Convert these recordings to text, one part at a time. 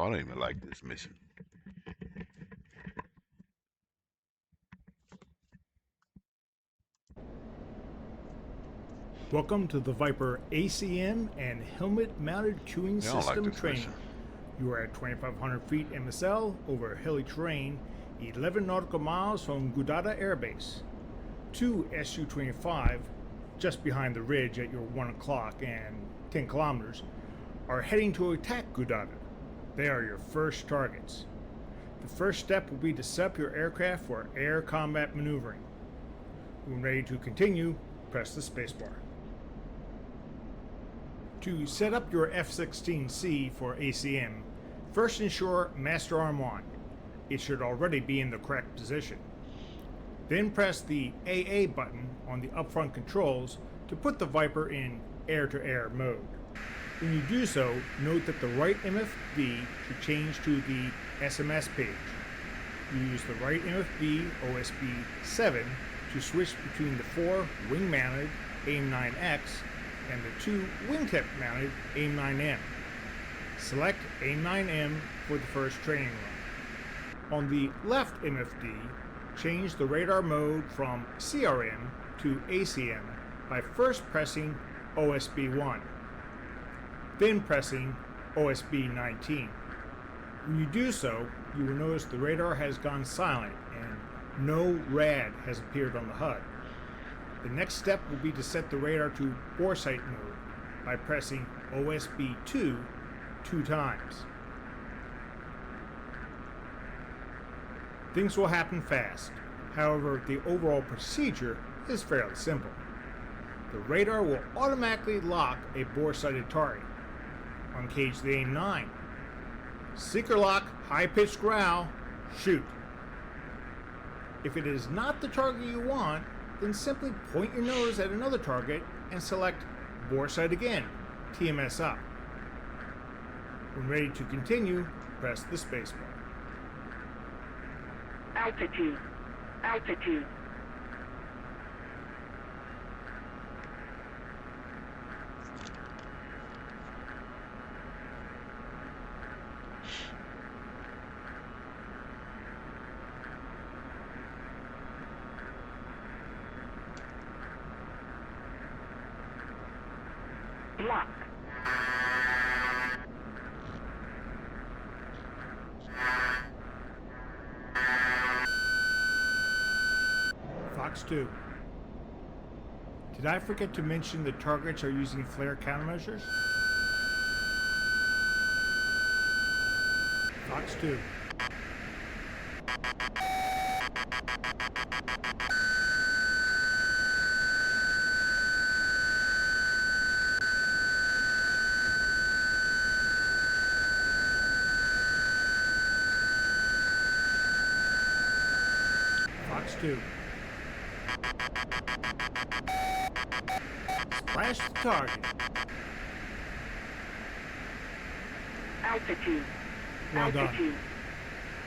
Oh, I don't even like this mission. Welcome to the Viper ACM and helmet-mounted queuing Yeah, I don't like system this training. mission. You are at 2,500 feet MSL over hilly terrain, 11 nautical miles from Gudada Air Base. Two Su-25, just behind the ridge at your 1 o'clock and 10 kilometers, are heading to attack Gudada. They are your first targets. The first step will be to set up your aircraft for air combat maneuvering. When ready to continue, press the spacebar. To set up your F16C for ACM, first ensure Master Arm on. It should already be in the correct position. Then press the AA button on the upfront controls to put the Viper in air-to-air mode. When you do so, note that the right MFD should change to the SMS page. You use the right MFD OSB 7 to switch between the 4 wing-mounted AIM-9X and the 2 wingtip mounted AIM-9M. Select AIM-9M for the first training run. On the left MFD, change the radar mode from CRM to ACM by first pressing OSB 1, then pressing OSB 19. When you do so, you will notice the radar has gone silent and no rad has appeared on the HUD. The next step will be to set the radar to bore sight mode by pressing OSB 2 times. Things will happen fast. However, the overall procedure is fairly simple. The radar will automatically lock a bore-sighted target. Uncage the AIM-9. Seeker lock, high-pitched growl, shoot. If it is not the target you want, then simply point your nose at another target and select bore sight again, TMS up. When ready to continue, press the spacebar. Altitude. Altitude. Block. Fox 2. Did I forget to mention the targets are using flare countermeasures? Fox 2. Fox 2. Splash the target. Altitude. Well done. Altitude.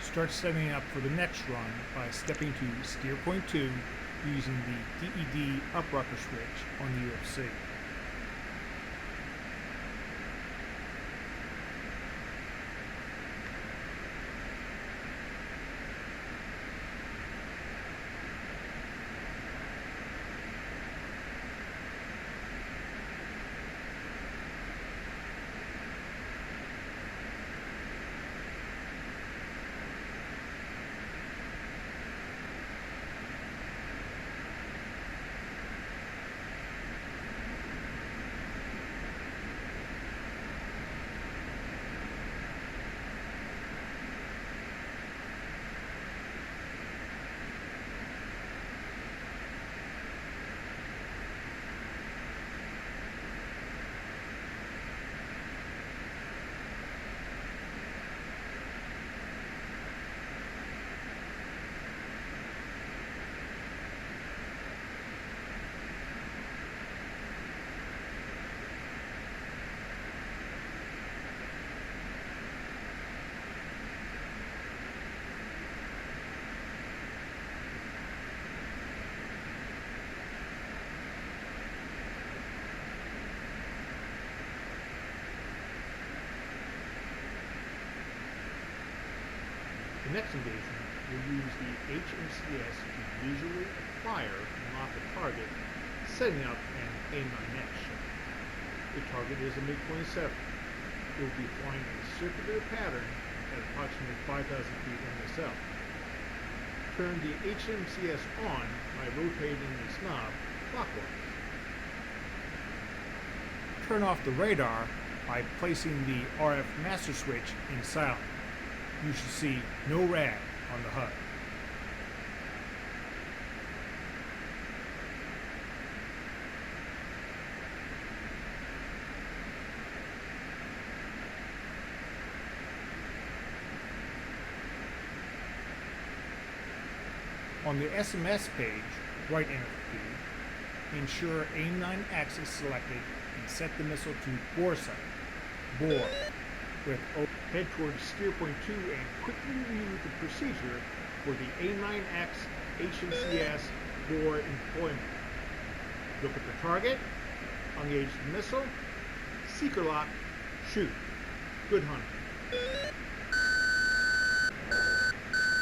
Start setting up for the next run by stepping to steer point 2 using the DED up rocker switch on the UFC. The next engagement will use the HMCS to visually acquire and lock a target, setting up an A9X. The target is a MiG-27. It will be flying a circular pattern at approximately 5,000 feet in the south. Turn the HMCS on by rotating the knob clockwise. Turn off the radar by placing the RF master switch in silent. You should see no rad on the HUD. On the SMS page, right enter the key, ensure AIM-9X is selected and set the missile to bore sight. Bore. With head towards steer point 2 and quickly review the procedure for the A9X HMCS bore employment. Look at the target, engage the missile, seeker lock, shoot. Good hunting.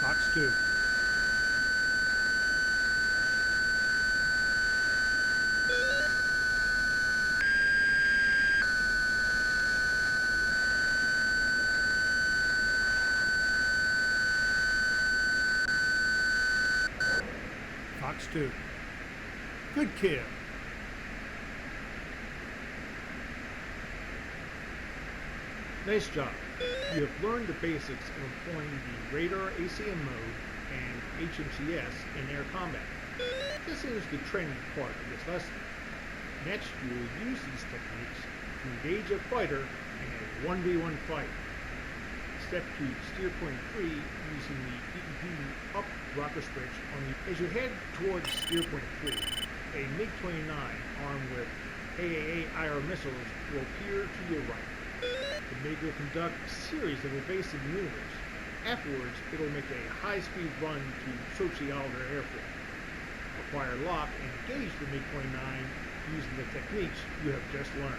Fox 2. Fox 2. Good kill. Nice job. You have learned the basics of employing the radar ACM mode and HMCS in air combat. This is the training part of this lesson. Next, you will use these techniques to engage a fighter in a 1v1 fight. Step 2, steer point 3 using the EEP up rocker switch on the. As you head towards steer point 3, a MiG-29 armed with AAA IR missiles will appear to your right. The MiG will conduct a series of evasive maneuvers. Afterwards, it will make a high-speed run to Sochi Alder Airport. Acquire lock and engage the MiG-29 using the techniques you have just learned.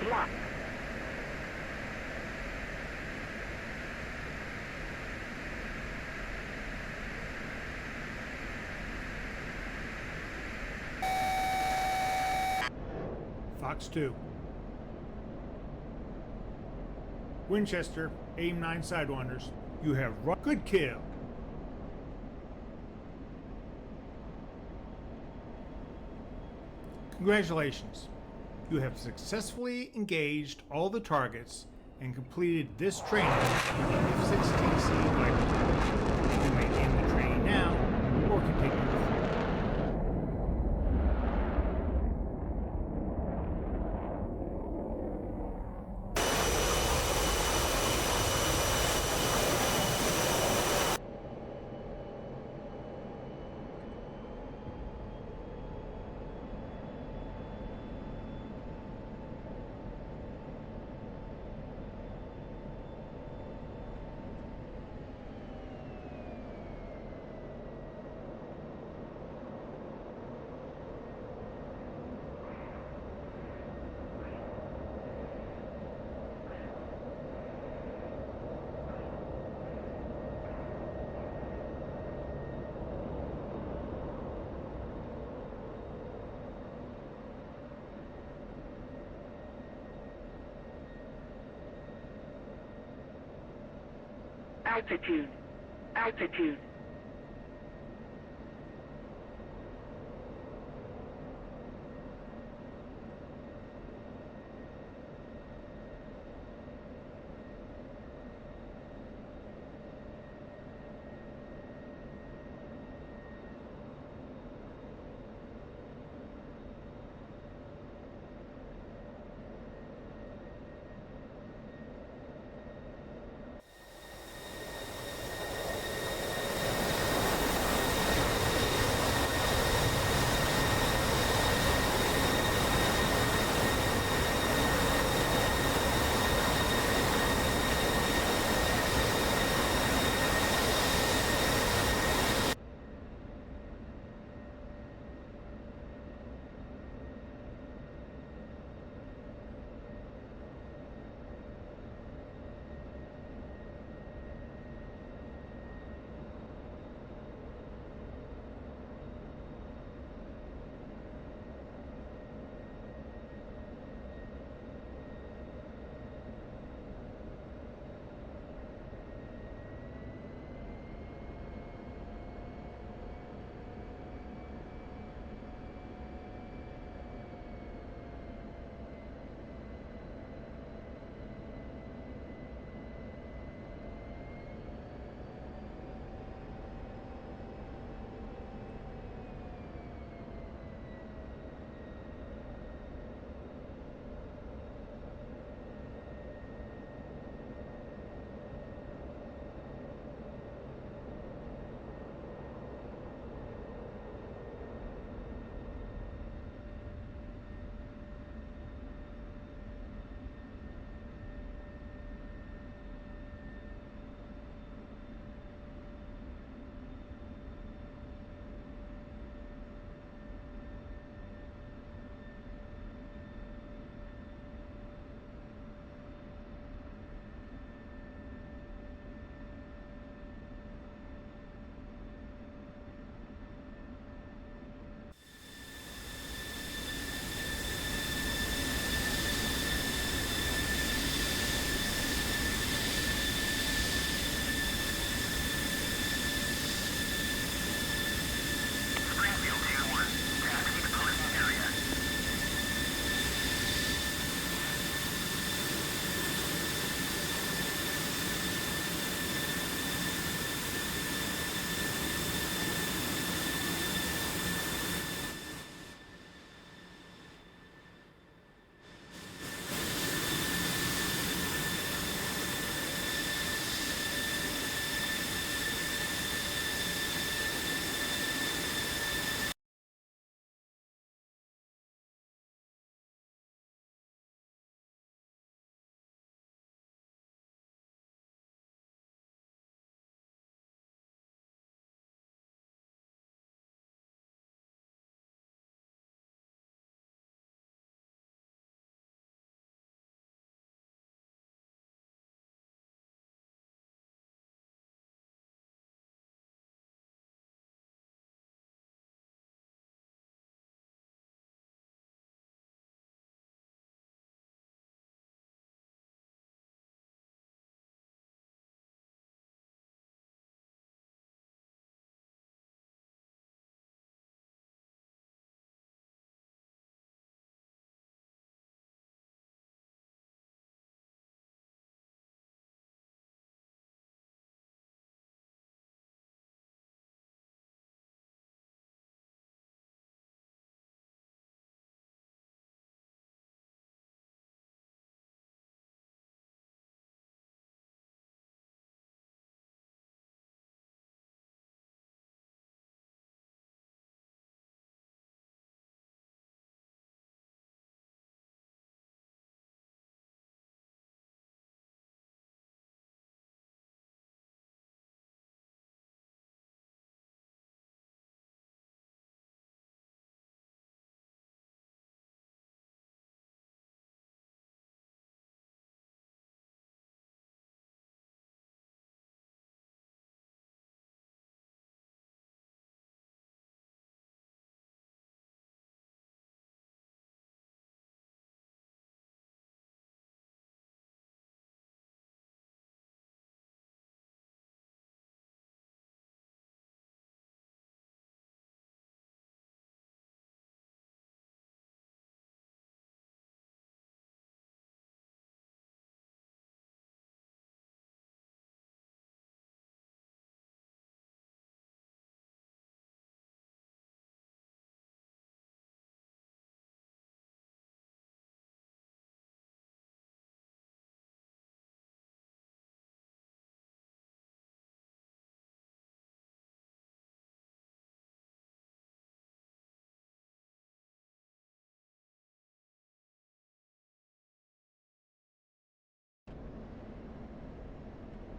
Block. Fox 2. Winchester, AIM-9 Sidewinders. You have run. Good kill. Congratulations. You have successfully engaged all the targets and completed this training with the F16C Mig. You may end the training now or continue to fly. Altitude. Altitude.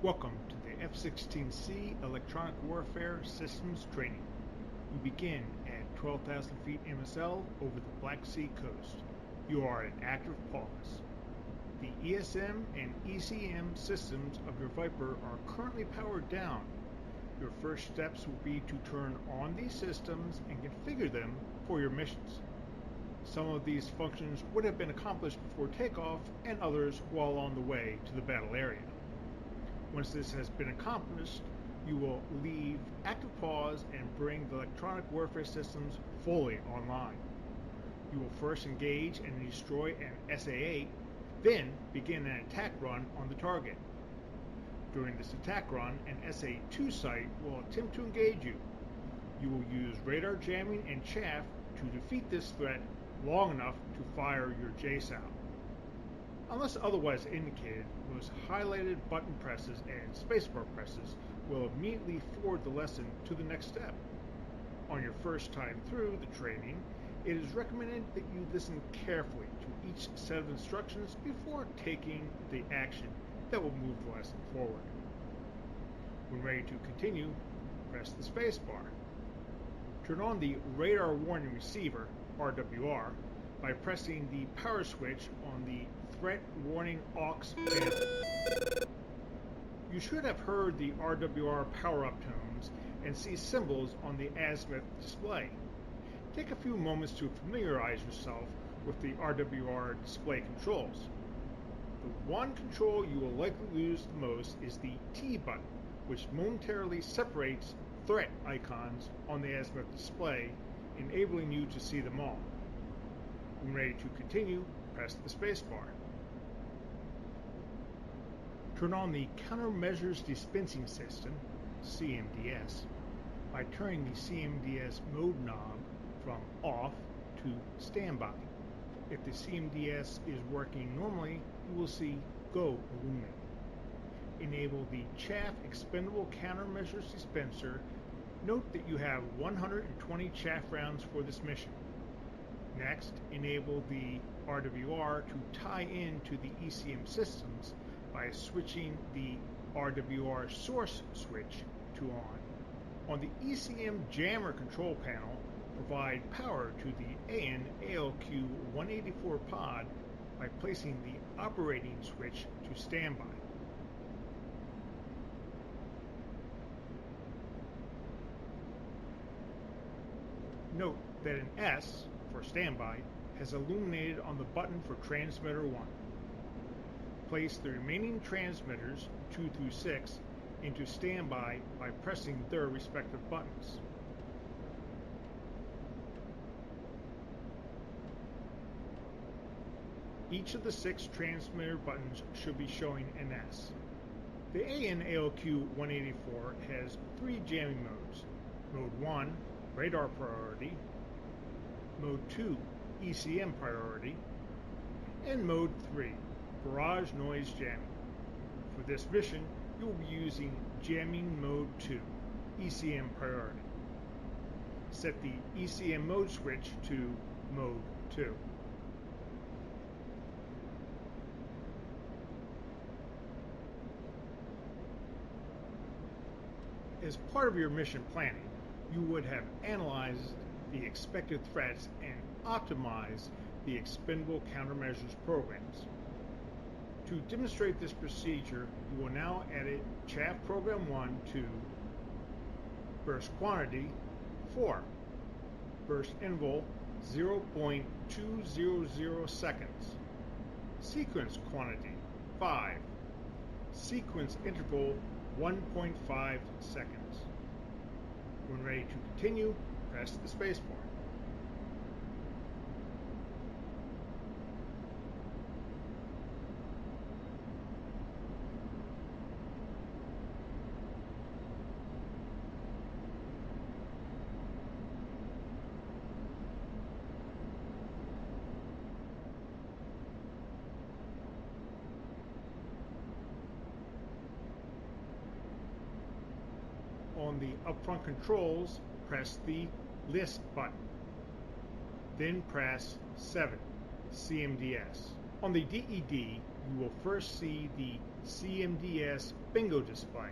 Welcome to the F-16C Electronic Warfare Systems Training. You begin at 12,000 feet MSL over the Black Sea coast. You are at active pause. The ESM and ECM systems of your Viper are currently powered down. Your first steps will be to turn on these systems and configure them for your missions. Some of these functions would have been accomplished before takeoff and others while on the way to the battle area. Once this has been accomplished, you will leave active pause and bring the electronic warfare systems fully online. You will first engage and destroy an SA-8, then begin an attack run on the target. During this attack run, an SA-2 site will attempt to engage you. You will use radar jamming and chaff to defeat this threat long enough to fire your JSOW. Unless otherwise indicated, those highlighted button presses and spacebar presses will immediately forward the lesson to the next step. On your first time through the training, it is recommended that you listen carefully to each set of instructions before taking the action that will move the lesson forward. When ready to continue, press the spacebar. Turn on the Radar Warning Receiver, RWR, by pressing the power switch on the Threat Warning aux channel. You should have heard the RWR power-up tones and see symbols on the azimuth display. Take a few moments to familiarize yourself with the RWR display controls. The one control you will likely lose the most is the T button, which momentarily separates threat icons on the azimuth display, enabling you to see them all. When ready to continue, press the spacebar. Turn on the Countermeasures Dispensing System, CMDS, by turning the CMDS mode knob from off to standby. If the CMDS is working normally, you will see Go illuminate. Enable the Chaff Expendable Countermeasures Dispenser. Note that you have 120 chaff rounds for this mission. Next, enable the RWR to tie into the ECM systems by switching the RWR source switch to on. On the ECM jammer control panel, provide power to the AN ALQ 184 pod by placing the operating switch to standby. Note that an S for standby has illuminated on the button for transmitter 1. Place the remaining transmitters 2 through 6 into standby by pressing their respective buttons. Each of the 6 transmitter buttons should be showing an S. The AN-ALQ 184 has 3 jamming modes. Mode 1, radar priority, Mode 2, ECM priority, and Mode 3, barrage noise jamming. For this mission, you will be using jamming Mode 2, ECM priority. Set the ECM mode switch to Mode 2. As part of your mission planning, you would have analyzed the expected threats and optimized the expendable countermeasures programs. To demonstrate this procedure, you will now edit Chaff Program 1 to burst quantity 4, burst interval 0.200 seconds, sequence quantity 5, sequence interval 1.5 seconds. When ready to continue, press the spacebar. On the upfront controls, press the List button. Then press 7, CMDS. On the DED, you will first see the CMDS bingo display.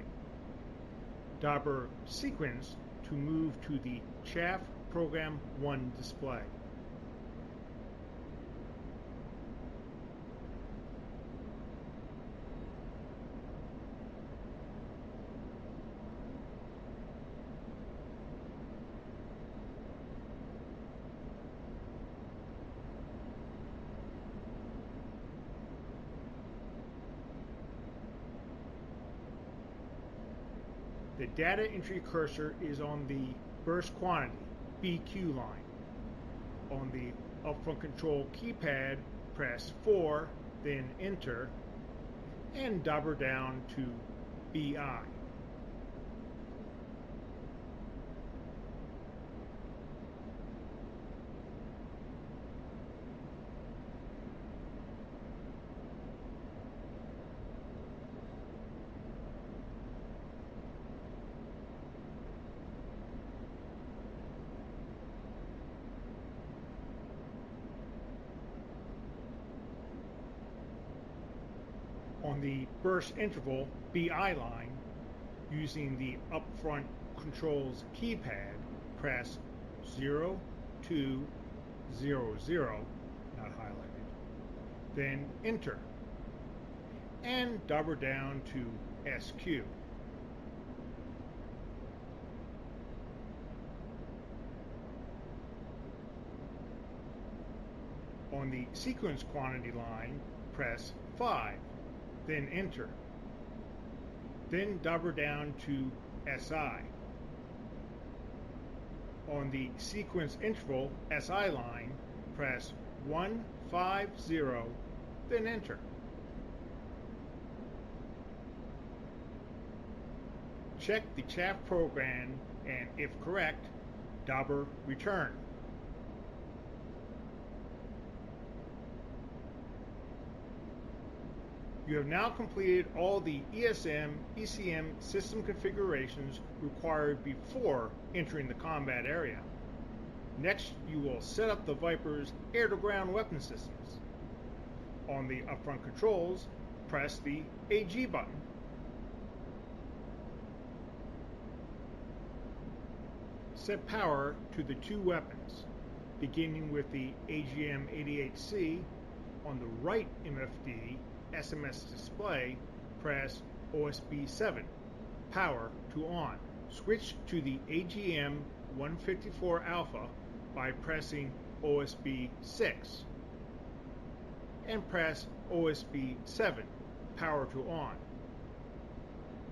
Dauber sequence to move to the Chaff Program 1 display. The data entry cursor is on the burst quantity, BQ line. On the upfront control keypad, press 4, then enter, and dauber down to BI. On the burst interval BI line, using the upfront controls keypad, press 0, 2, 0, 0, not highlighted, then enter, and dauber down to SQ. On the sequence quantity line, press 5, then enter. Then dauber down to SI. On the sequence interval SI line, press 1, 5, 0, then enter. Check the Chaff program and, if correct, dauber return. You have now completed all the ESM, ECM system configurations required before entering the combat area. Next, you will set up the Viper's air-to-ground weapon systems. On the upfront controls, press the AG button. Set power to the two weapons, beginning with the AGM-88C on the right MFD SMS display, press OSB 7, power to on. Switch to the AGM 154 Alpha by pressing OSB 6 and press OSB 7, power to on.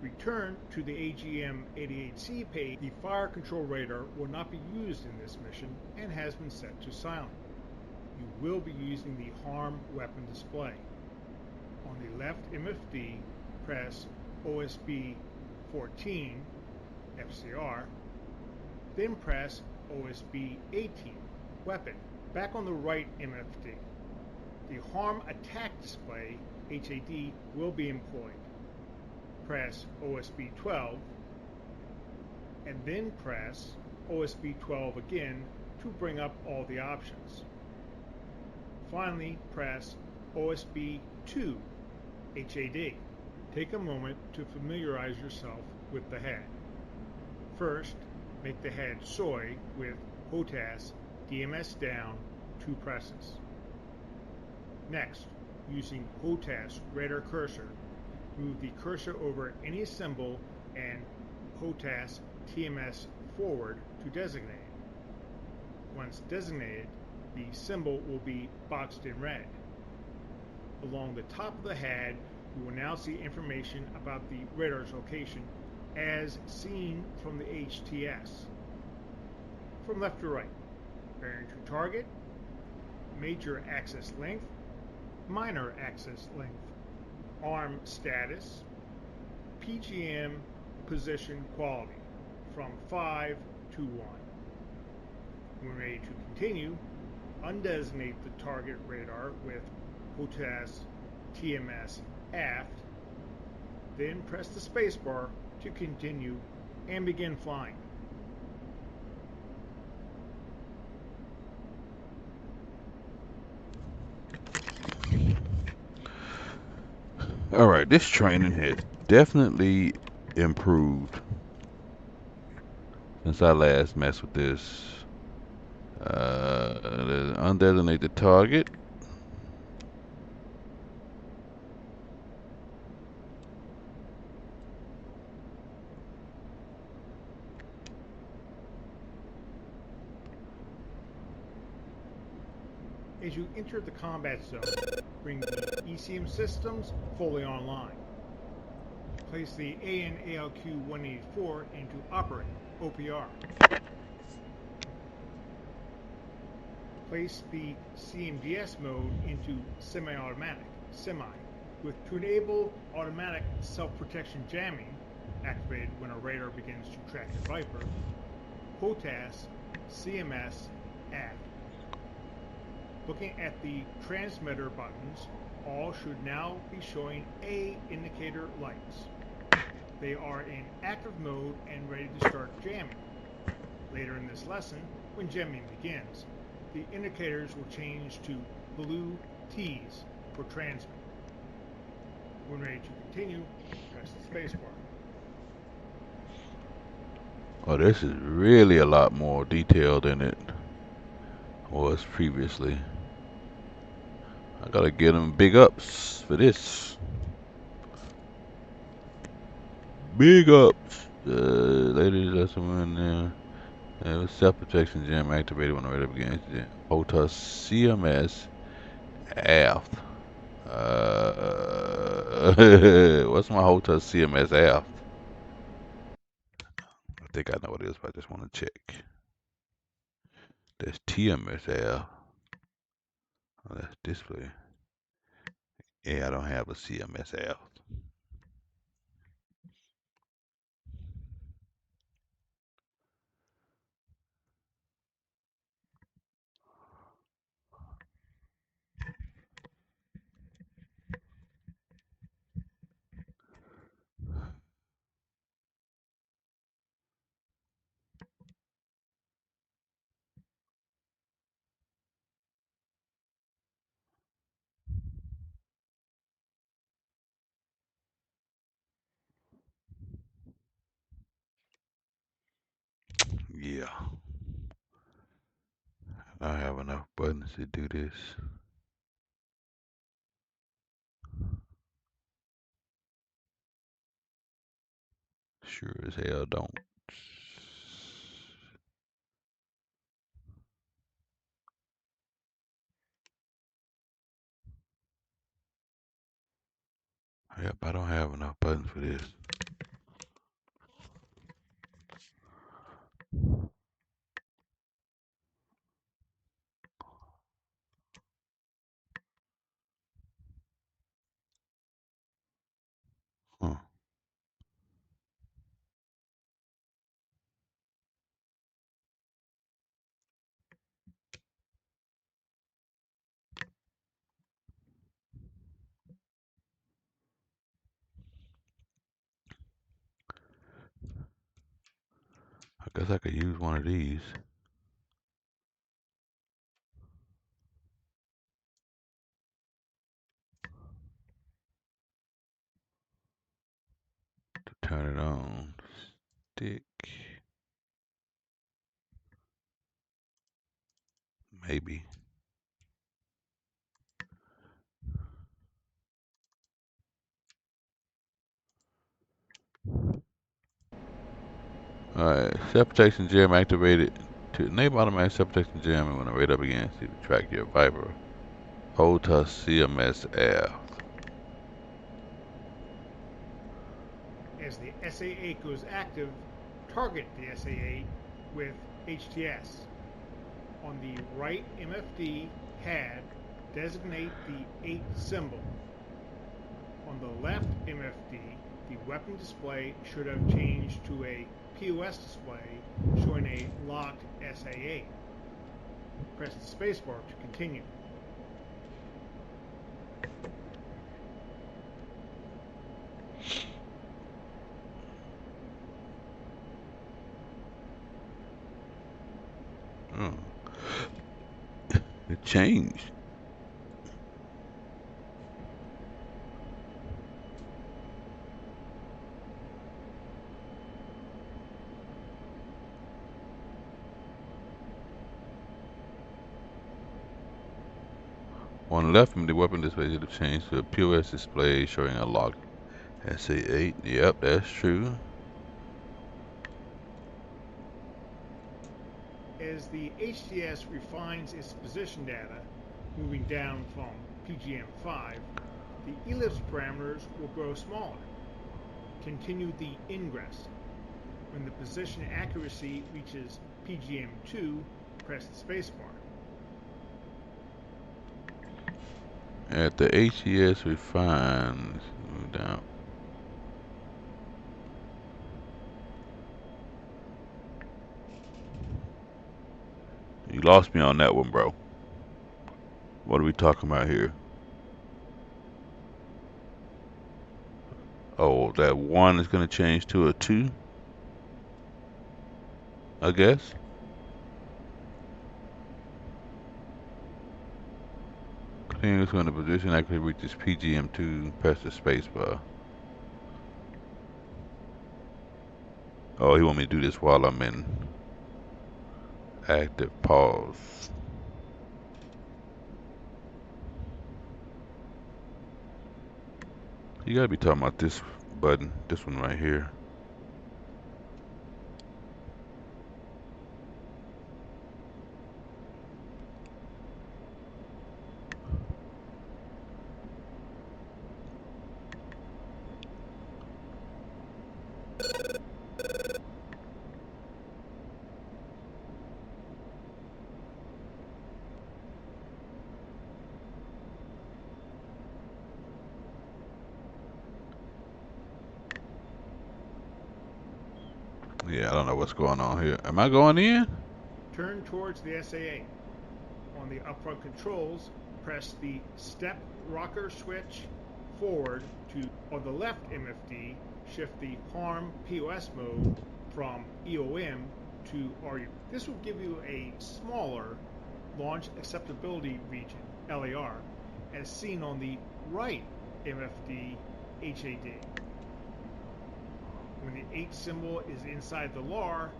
Return to the AGM 88C page. The fire control radar will not be used in this mission and has been set to silent. You will be using the harm weapon display. On the left MFD, press OSB 14 FCR, then press OSB 18 weapon. Back on the right MFD, the harm attack display HAD will be employed. Press OSB 12 and then press OSB 12 again to bring up all the options. Finally, press OSB 2 HAD. Take a moment to familiarize yourself with the head. First, make the head soy with HOTAS DMS down 2 presses. Next, using HOTAS radar cursor, move the cursor over any symbol and HOTAS TMS forward to designate it. Once designated, the symbol will be boxed in red. Along the top of the head, you will now see information about the radar's location as seen from the HTS. From left to right, bearing to target, major axis length, minor axis length, arm status, PGM position quality from 5 to 1. When ready to continue, undesignate the target radar with HOTAS TMS aft, then press the spacebar to continue and begin flying. Alright, this training has definitely improved since I last messed with this. Undesignate the target. As you enter the combat zone, bring the ECM systems fully online. Place the AN/ALQ-184 into Operate, OPR. Place the CMDS mode into Semi-Automatic, Semi, to enable automatic self-protection jamming, activated when a radar begins to track the Viper. HOTAS, CMS, add. Looking at the transmitter buttons, all should now be showing A indicator lights. They are in active mode and ready to start jamming. Later in this lesson, when jamming begins, the indicators will change to blue T's for transmit. When ready to continue, press the spacebar. Oh, this is really a lot more detailed than it was previously. I gotta give them big ups for this. Big ups. Ladies, that's when self-protection jam activated when the radar begins. HOTAS CMS aft. What's my HOTAS CMS aft? I think I know what it is, but I just want to check. That's TMS aft. Oh, that's display. Yeah, I don't have a CMS aft. Yeah, I have enough buttons to do this. Sure as hell don't. Yep, I don't have enough buttons for this. Huh. I guess I could use one of these. To turn it on. Stick. Maybe. Alright, self-protection jam activated. To enable automatic self-protection jamming when the radar begins to track your Viper. HOTAS CMS aft. As the SA-8 goes active, target the SA-8 with HTS. On the right MFD pad, designate the 8 symbol. On the left MFD, the weapon display should have changed to a POS display showing a locked SA-8. Press the spacebar to continue. Oh. It changed. On the left, the weapon display should have changed to a POS display showing a locked SA8. Yep, that's true. As the HDS refines its position data, moving down from PGM5, the ellipse parameters will grow smaller. Continue the ingress. When the position accuracy reaches PGM2, press the spacebar. At the HDS refines, move down. You lost me on that one, bro. What are we talking about here? Oh, that 1 is going to change to a 2, I guess. Continuous when the position actually reaches PGM2, press the spacebar. Oh, he want me to do this while I'm in active pause. You gotta be talking about this button, this one right here. Yeah, I don't know what's going on here. Am I going in? Turn towards the SA8. On the upfront controls, press the step rocker switch forward to, on the left MFD, shift the HARM POS mode from EOM to RU. This will give you a smaller launch acceptability region, LAR, as seen on the right MFD HAD. When the 8 symbol is inside the LAR,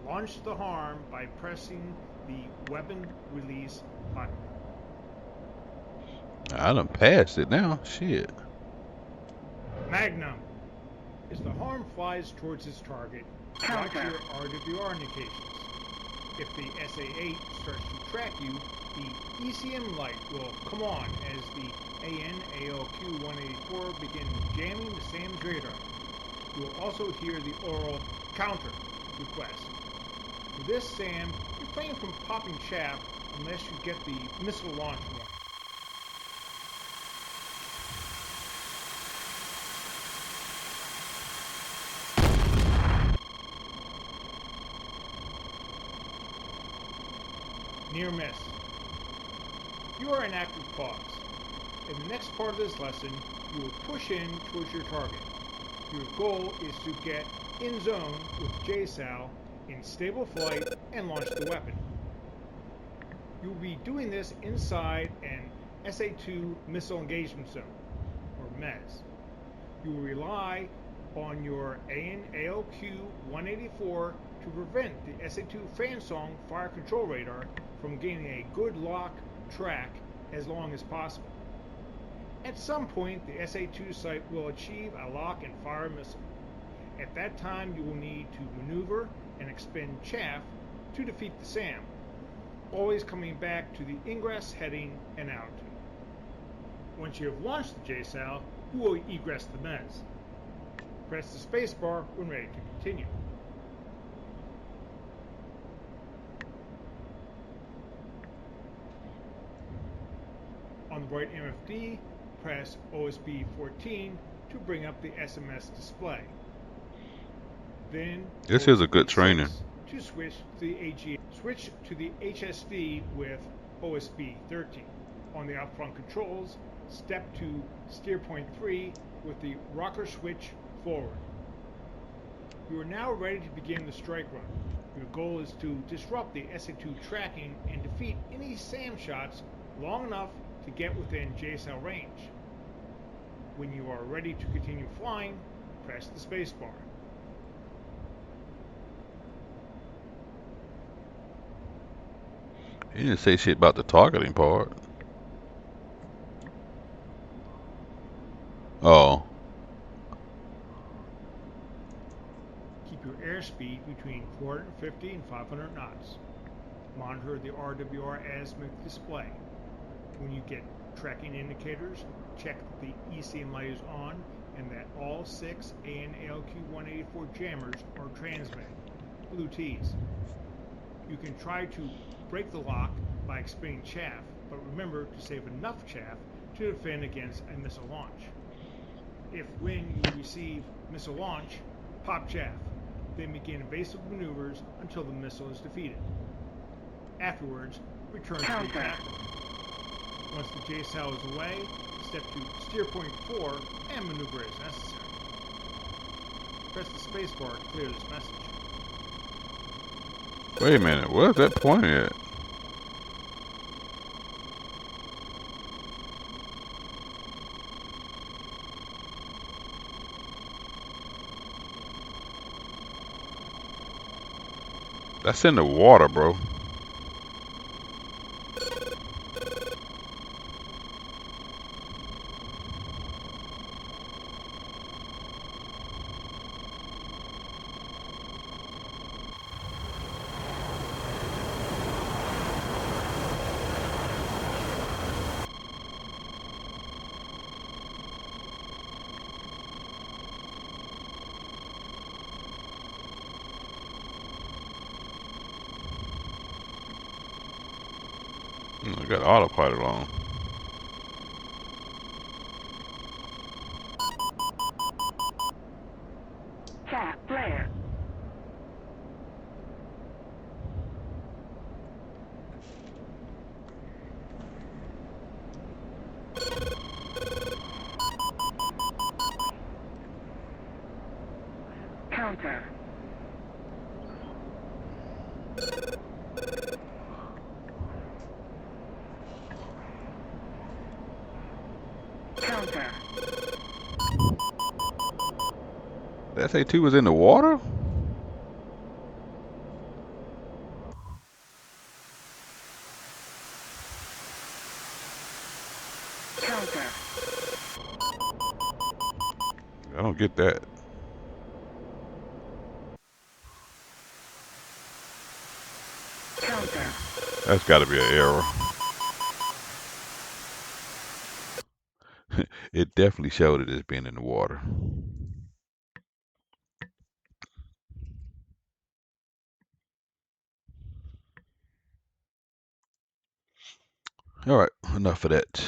launch the HARM by pressing the weapon release button. I done passed it now. Shit. Magnum. As the HARM flies towards its target, watch your RWR indications. If the SA-8 starts to track you, the ECM light will come on as the AN/ALQ-184 begins jamming the SAM's radar. You will also hear the oral counter request. For this SAM, refrain from popping chaff unless you get the missile launch warning. Near miss. You are in active pause. In the next part of this lesson, you will push in towards your target. Your goal is to get in zone with JSOW in stable flight and launch the weapon. You will be doing this inside an SA-2 missile engagement zone, or MEZ. You will rely on your AN/ALQ-184 to prevent the SA-2 Fansong fire control radar from gaining a good lock track as long as possible. At some point, the SA-2 site will achieve a lock and fire missile. At that time, you will need to maneuver and expend chaff to defeat the SAM, always coming back to the ingress heading and altitude. Once you have launched the JSOW, you will egress the MEZ. Press the spacebar when ready to continue. On the right MFD, press OSB 14 to bring up the SMS display. Then This is a good training. To switch to the AG. Switch to the HSD with OSB 13. On the upfront controls, step to steer point 3 with the rocker switch forward. You are now ready to begin the strike run. Your goal is to disrupt the SA-2 tracking and defeat any SAM shots long enough to get within JSOW range. When you are ready to continue flying, press the spacebar. He didn't say shit about the targeting part. speed between 450 and 500 knots. Monitor the RWR azimuth display. When you get tracking indicators, check that the ECM light is on and that all 6 AN ALQ-184 jammers are transmitting. Blue T's. You can try to break the lock by expending chaff, but remember to save enough chaff to defend against a missile launch. If when you receive missile launch, pop chaff, then begin evasive maneuvers until the missile is defeated. Afterwards, return to the tackle. Once the JSOW is away, step to steer point 4 and maneuver as necessary. Press the spacebar to clear this message. Wait a minute, where's that pointing at? That's in the water, bro. I got autopilot on. Chaff flare. Counter. Counter. The SA-2 was in the water? Counter. I don't get that. Counter. That's got to be an error. It definitely showed it as being in the water. All right, enough of that.